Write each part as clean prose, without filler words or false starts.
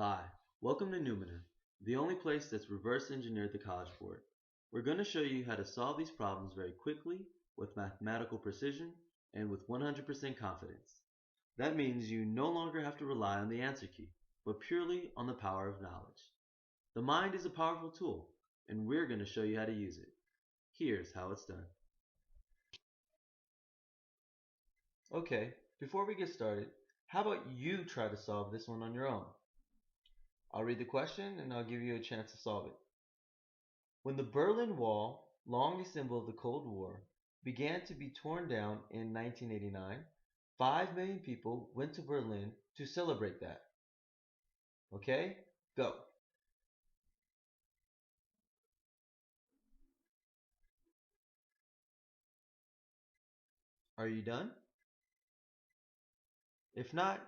Hi, welcome to Noumena, the only place that's reverse engineered the College Board. We're going to show you how to solve these problems very quickly, with mathematical precision, and with 100% confidence. That means you no longer have to rely on the answer key, but purely on the power of knowledge. The mind is a powerful tool, and we're going to show you how to use it. Here's how it's done. Okay, before we get started, how about you try to solve this one on your own? I'll read the question and I'll give you a chance to solve it. When the Berlin Wall, long a symbol of the Cold War, began to be torn down in 1989, 5 million people went to Berlin to celebrate that. Okay, go. Are you done? If not,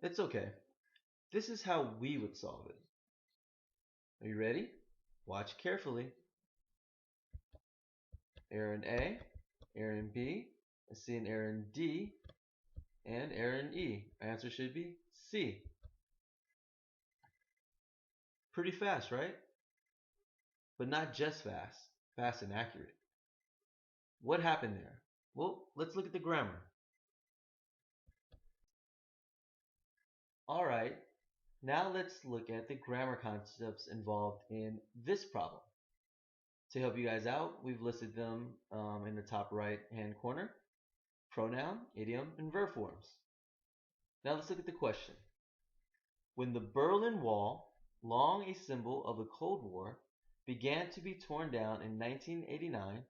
it's okay. This is how we would solve it. Are you ready? Watch carefully. Error in A, error in B, I see an error in D, and error in E. Answer should be C. Pretty fast, right? But not just fast, fast and accurate. What happened there? Well, let's look at the grammar. Alright, now let's look at the grammar concepts involved in this problem. To help you guys out, we've listed them in the top right hand corner. Pronoun, idiom, and verb forms. Now let's look at the question. When the Berlin Wall, long a symbol of the Cold War, began to be torn down in 1989,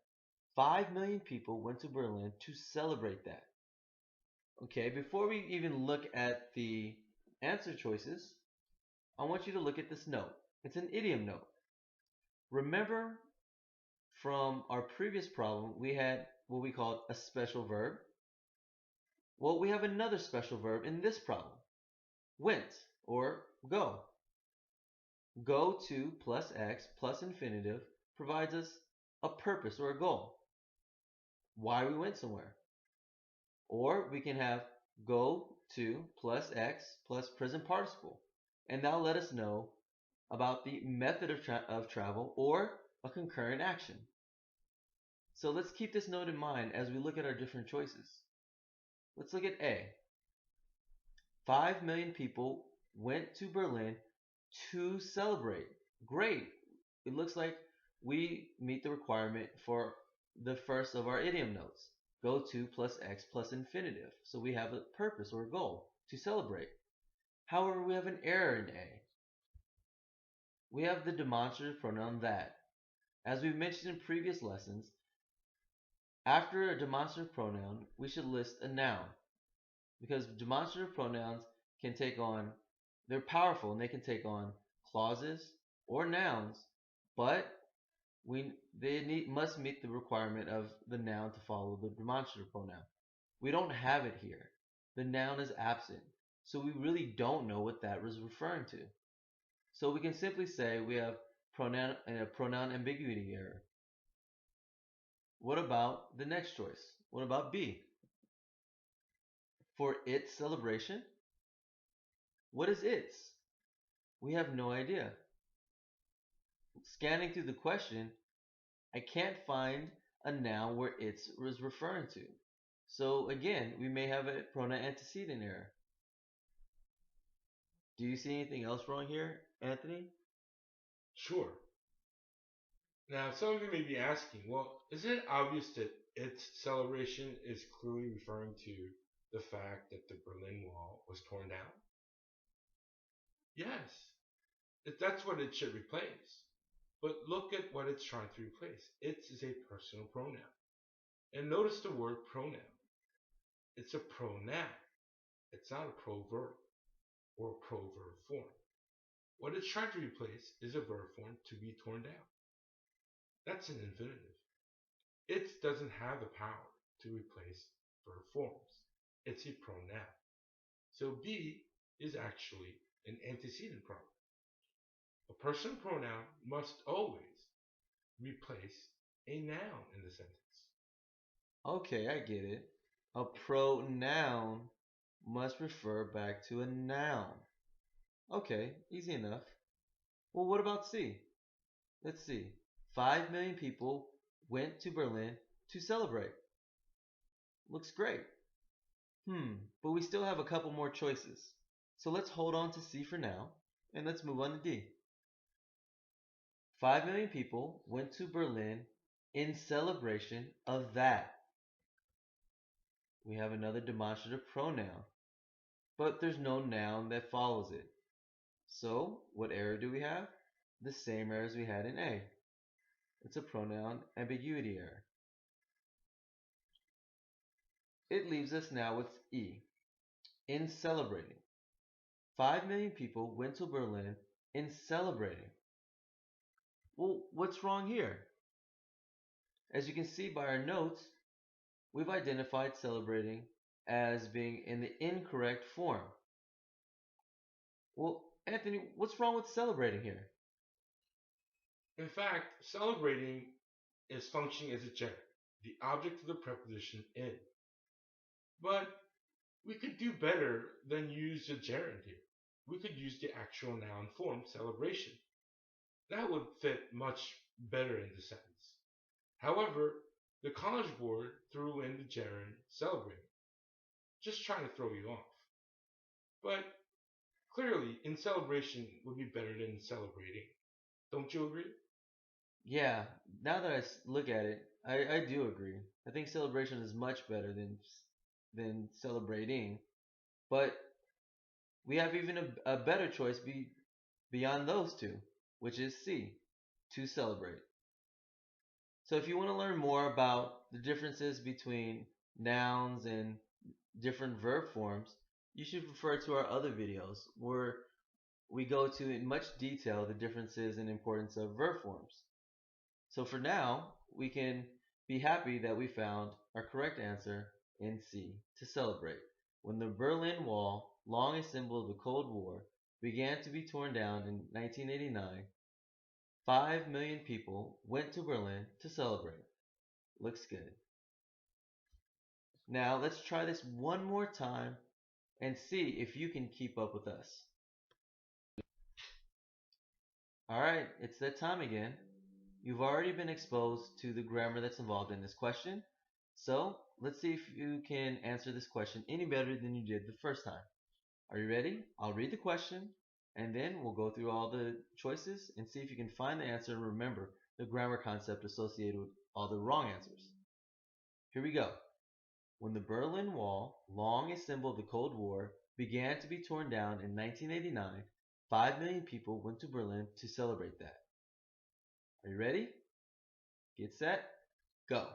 5 million people went to Berlin to celebrate that. Okay, before we even look at the answer choices, I want you to look at this note. It's an idiom note. Remember from our previous problem, we had what we called a special verb. Well, we have another special verb in this problem. Went, or go. Go to plus X plus infinitive provides us a purpose or a goal. Why we went somewhere. Or we can have go to plus X plus present participle. And that'll let us know about the method of travel or a concurrent action. So let's keep this note in mind as we look at our different choices. Let's look at A. 5 million people went to Berlin to celebrate. Great. It looks like we meet the requirement for the first of our idiom notes. Go to plus X plus infinitive. So we have a purpose or a goal to celebrate. However, we have an error in A. We have the demonstrative pronoun that. As we've mentioned in previous lessons, after a demonstrative pronoun, we should list a noun. Because demonstrative pronouns can take on, they're powerful and they can take on clauses or nouns, but they must meet the requirement of the noun to follow the demonstrative pronoun. We don't have it here. The noun is absent, so we really don't know what that was referring to. So we can simply say we have pronoun ambiguity error. What about the next choice? What about B? For its celebration? What is its? We have no idea. Scanning through the question, I can't find a noun where its was referring to. So again, we may have a pronoun antecedent error. Do you see anything else wrong here, Anthony? Sure. Now, some of you may be asking, well, isn't it obvious that its celebration is clearly referring to the fact that the Berlin Wall was torn down? Yes, that's what it should replace. But look at what it's trying to replace. It is a personal pronoun. And notice the word pronoun. It's a pronoun. It's not a proverb or a proverb form. What it's trying to replace is a verb form to be torn down. That's an infinitive. It doesn't have the power to replace verb forms. It's a pronoun. So B is actually an antecedent pronoun. A personal pronoun must always replace a noun in the sentence. Okay, I get it. A pronoun must refer back to a noun. Okay, easy enough. Well, what about C? Let's see. 5 million people went to Berlin to celebrate. Looks great. But we still have a couple more choices. So let's hold on to C for now, and let's move on to D. 5 million people went to Berlin in celebration of that. We have another demonstrative pronoun, but there's no noun that follows it. So, what error do we have? The same error as we had in A. It's a pronoun ambiguity error. It leaves us now with E. In celebrating. 5 million people went to Berlin in celebrating. Well, what's wrong here? As you can see by our notes, we've identified celebrating as being in the incorrect form. Well, Anthony, what's wrong with celebrating here? In fact, celebrating is functioning as a gerund, the object of the preposition in. But we could do better than use a gerund here. We could use the actual noun form, celebration. That would fit much better in the sentence. However, the College Board threw in the gerund celebrating, just trying to throw you off. But clearly, in celebration would be better than celebrating. Don't you agree? Yeah, now that I look at it, I do agree. I think celebration is much better than celebrating. But we have even a better choice beyond those two, which is C, to celebrate. So if you want to learn more about the differences between nouns and different verb forms, you should refer to our other videos where we go to in much detail the differences and importance of verb forms. So for now, we can be happy that we found our correct answer in C, to celebrate. When the Berlin Wall, long a symbol of the Cold War, began to be torn down in 1989, 5 million people went to Berlin to celebrate. Looks good. Now let's try this one more time and see if you can keep up with us. Alright, it's that time again. You've already been exposed to the grammar that's involved in this question, so let's see if you can answer this question any better than you did the first time. Are you ready? I'll read the question, and then we'll go through all the choices and see if you can find the answer and remember the grammar concept associated with all the wrong answers. Here we go. When the Berlin Wall, long a symbol of the Cold War, began to be torn down in 1989, 5 million people went to Berlin to celebrate that. Are you ready? Get set, go.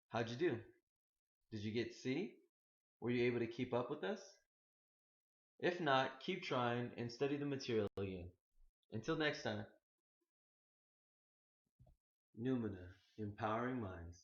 How'd you do? Did you get C? Were you able to keep up with us? If not, keep trying and study the material again. Until next time. Noumena, empowering minds.